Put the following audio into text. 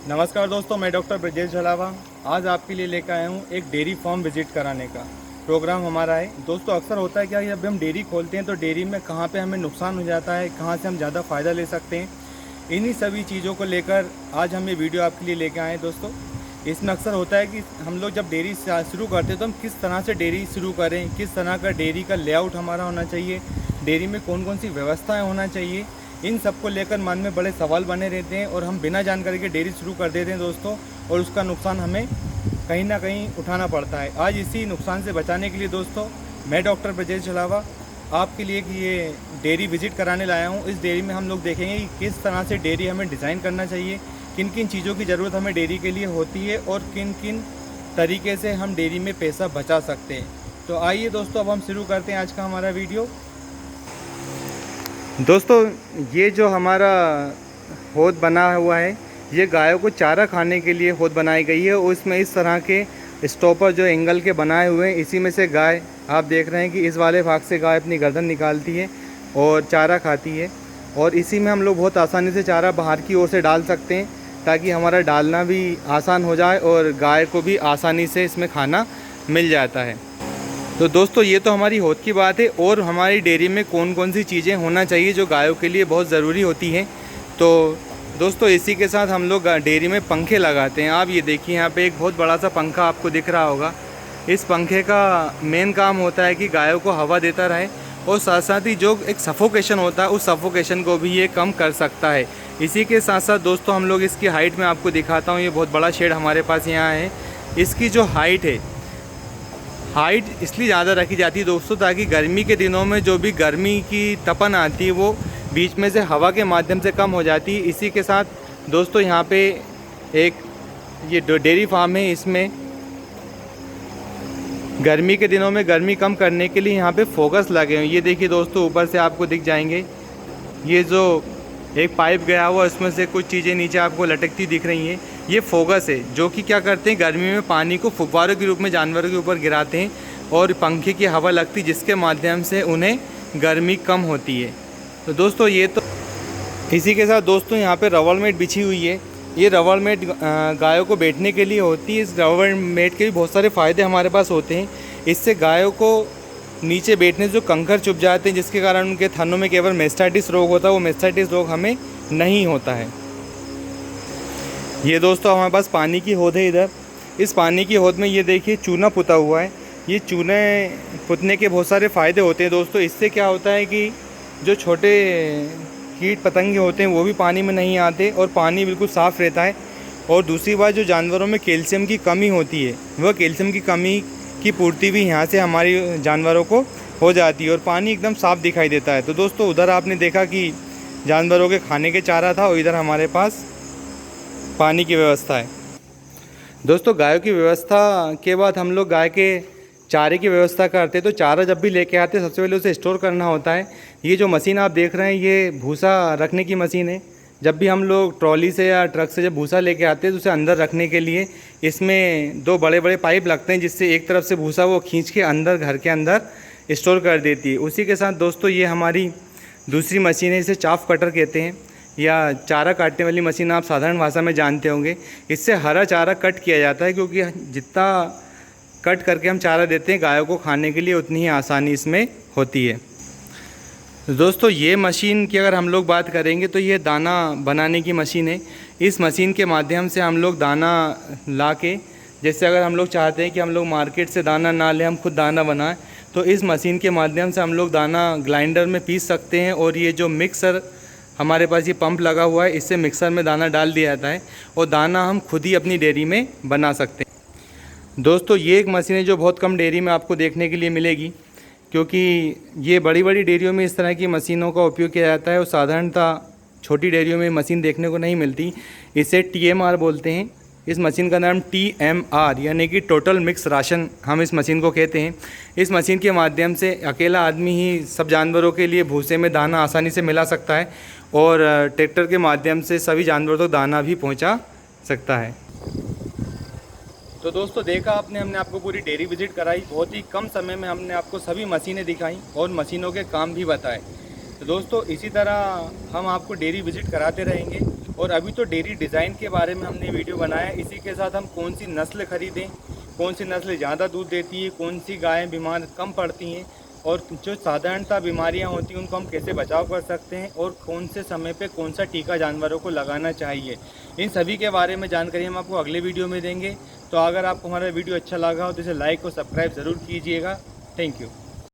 नमस्कार दोस्तों, मैं डॉक्टर ब्रजेश झलावा आज आपके लिए लेकर आया हूँ एक डेयरी फार्म विजिट कराने का प्रोग्राम हमारा है। दोस्तों, अक्सर होता है क्या, जब हम डेयरी खोलते हैं तो डेयरी में कहाँ पे हमें नुकसान हो जाता है, कहाँ से हम ज़्यादा फ़ायदा ले सकते हैं, इन्हीं सभी चीज़ों को लेकर आज हम ये वीडियो आपके लिए लेकर आए हैं। दोस्तों, इसमें अक्सर होता है कि हम लोग जब डेयरी शुरू करते हैं तो हम किस तरह से डेयरी शुरू करें, किस तरह का डेयरी का लेआउट हमारा होना चाहिए, डेयरी में कौन कौन सी व्यवस्थाएँ होना चाहिए, इन सब को लेकर मन में बड़े सवाल बने रहते हैं और हम बिना जानकारी के डेयरी शुरू कर देते हैं दोस्तों, और उसका नुकसान हमें कहीं ना कहीं उठाना पड़ता है। आज इसी नुकसान से बचाने के लिए दोस्तों, मैं डॉक्टर ब्रजेश झलावा आपके लिए ये डेयरी विजिट कराने लाया हूँ। इस डेयरी में हम लोग देखेंगे कि किस तरह से डेयरी हमें डिज़ाइन करना चाहिए, किन किन चीज़ों की ज़रूरत हमें डेयरी के लिए होती है और किन किन तरीके से हम डेयरी में पैसा बचा सकते हैं। तो आइए दोस्तों, अब हम शुरू करते हैं आज का हमारा वीडियो। दोस्तों, ये जो हमारा हौद बना हुआ है, ये गायों को चारा खाने के लिए हौद बनाई गई है और इसमें इस तरह के स्टॉपर जो एंगल के बनाए हुए हैं, इसी में से गाय, आप देख रहे हैं कि इस वाले भाग से गाय अपनी गर्दन निकालती है और चारा खाती है, और इसी में हम लोग बहुत आसानी से चारा बाहर की ओर से डाल सकते हैं ताकि हमारा डालना भी आसान हो जाए और गाय को भी आसानी से इसमें खाना मिल जाता है। तो दोस्तों, ये तो हमारी हौद की बात है, और हमारी डेयरी में कौन कौन सी चीज़ें होना चाहिए जो गायों के लिए बहुत ज़रूरी होती हैं। तो दोस्तों, इसी के साथ हम लोग डेयरी में पंखे लगाते हैं। आप ये देखिए, यहाँ पे एक बहुत बड़ा सा पंखा आपको दिख रहा होगा। इस पंखे का मेन काम होता है कि गायों को हवा देता रहे, और साथ साथ ही जो एक सफोकेशन होता है, उस सफोकेशन को भी ये कम कर सकता है। इसी के साथ साथ दोस्तों, हम लोग इसकी हाइट में आपको दिखाता हूँ। ये बहुत बड़ा शेड हमारे पास यहाँ है। इसकी जो हाइट है, हाइट इसलिए ज़्यादा रखी जाती है दोस्तों, ताकि गर्मी के दिनों में जो भी गर्मी की तपन आती है वो बीच में से हवा के माध्यम से कम हो जाती है। इसी के साथ दोस्तों, यहाँ पे एक ये डेयरी फार्म है, इसमें गर्मी के दिनों में गर्मी कम करने के लिए यहाँ पे फोकस लगे हुए हैं। ये देखिए दोस्तों, ऊपर से आपको दिख जाएंगे, ये जो एक पाइप गया हुआ, उसमें से कुछ चीज़ें नीचे आपको लटकती दिख रही हैं। ये फोकस है जो कि क्या करते हैं, गर्मी में पानी को फुव्वारों के रूप में जानवरों के ऊपर गिराते हैं और पंखे की हवा लगती, जिसके माध्यम से उन्हें गर्मी कम होती है। तो दोस्तों, ये तो इसी के साथ दोस्तों, यहाँ पे रबर मेट बिछी हुई है। ये रबर मेट गायों को बैठने के लिए होती है। इस रबर मेट के भी बहुत सारे फ़ायदे हमारे पास होते हैं। इससे गायों को नीचे बैठने से जो कंकर चुभ जाते हैं, जिसके कारण उनके थनों में केवल मेस्टाइटिस रोग होता है, वो मेस्टाइटिस रोग हमें नहीं होता है। ये दोस्तों, हमारे पास पानी की हौद है। इधर इस पानी की हौद में ये देखिए चूना पुता हुआ है। ये चूने पुतने के बहुत सारे फ़ायदे होते हैं दोस्तों। इससे क्या होता है कि जो छोटे कीट पतंगे होते हैं वो भी पानी में नहीं आते और पानी बिल्कुल साफ़ रहता है। और दूसरी बात, जो जानवरों में कैल्शियम की कमी होती है, वह कैल्शियम की कमी की पूर्ति भी यहाँ से हमारी जानवरों को हो जाती है और पानी एकदम साफ़ दिखाई देता है। तो दोस्तों, उधर आपने देखा कि जानवरों के खाने के चारा था और इधर हमारे पास पानी की व्यवस्था है। दोस्तों, गायों की व्यवस्था के बाद हम लोग गाय के चारे की व्यवस्था करते हैं। तो चारा जब भी लेके आते हैं, सबसे पहले उसे स्टोर करना होता है। ये जो मशीन आप देख रहे हैं, ये भूसा रखने की मशीन है। जब भी हम लोग ट्रॉली से या ट्रक से जब भूसा लेके आते हैं, तो उसे अंदर रखने के लिए इसमें दो बड़े बड़े पाइप लगते हैं, जिससे एक तरफ से भूसा वो खींच के अंदर घर के अंदर स्टोर कर देती है। उसी के साथ दोस्तों, ये हमारी दूसरी मशीन है, इसे चाफ कटर कहते हैं, या चारा काटने वाली मशीन आप साधारण भाषा में जानते होंगे। इससे हरा चारा कट किया जाता है, क्योंकि जितना कट करके हम चारा देते हैं गायों को खाने के लिए, उतनी ही आसानी इसमें होती है। दोस्तों, ये मशीन की अगर हम लोग बात करेंगे तो ये दाना बनाने की मशीन है। इस मशीन के माध्यम से हम लोग दाना ला के, जैसे अगर हम लोग चाहते हैं कि हम लोग मार्केट से दाना ना लें, हम खुद दाना बनाएं, तो इस मशीन के माध्यम से हम लोग दाना ग्राइंडर में पीस सकते हैं। और ये जो मिक्सर हमारे पास, ये पंप लगा हुआ है, इससे मिक्सर में दाना डाल दिया जाता है और दाना हम खुद ही अपनी डेयरी में बना सकते हैं। दोस्तों, ये एक मशीन है जो बहुत कम डेयरी में आपको देखने के लिए मिलेगी, क्योंकि ये बड़ी बड़ी डेयरियों में इस तरह की मशीनों का उपयोग किया जाता है और साधारणतः छोटी डेयरियों में मशीन देखने को नहीं मिलती। इसे TMR बोलते हैं। इस मशीन का नाम TMR यानी कि टोटल मिक्स राशन हम इस मशीन को कहते हैं। इस मशीन के माध्यम से अकेला आदमी ही सब जानवरों के लिए भूसे में दाना आसानी से मिला सकता है और ट्रैक्टर के माध्यम से सभी जानवरों तक दाना भी पहुंचा सकता है। तो दोस्तों, देखा आपने, हमने आपको पूरी डेयरी विजिट कराई। बहुत ही कम समय में हमने आपको सभी मशीनें दिखाई और मशीनों के काम भी बताए। तो दोस्तों, इसी तरह हम आपको डेयरी विजिट कराते रहेंगे। और अभी तो डेयरी डिज़ाइन के बारे में हमने वीडियो बनाया है। इसी के साथ हम कौन सी नस्ल खरीदें, कौन सी नस्ल ज़्यादा दूध देती है, कौन सी गायें बीमार कम पड़ती हैं, और जो साधारणतः बीमारियां होती हैं उनको हम कैसे बचाव कर सकते हैं, और कौन से समय पे कौन सा टीका जानवरों को लगाना चाहिए, इन सभी के बारे में जानकारी हम आपको अगले वीडियो में देंगे। तो अगर आपको हमारा वीडियो अच्छा लगा हो तो इसे लाइक और सब्सक्राइब ज़रूर कीजिएगा। Thank you.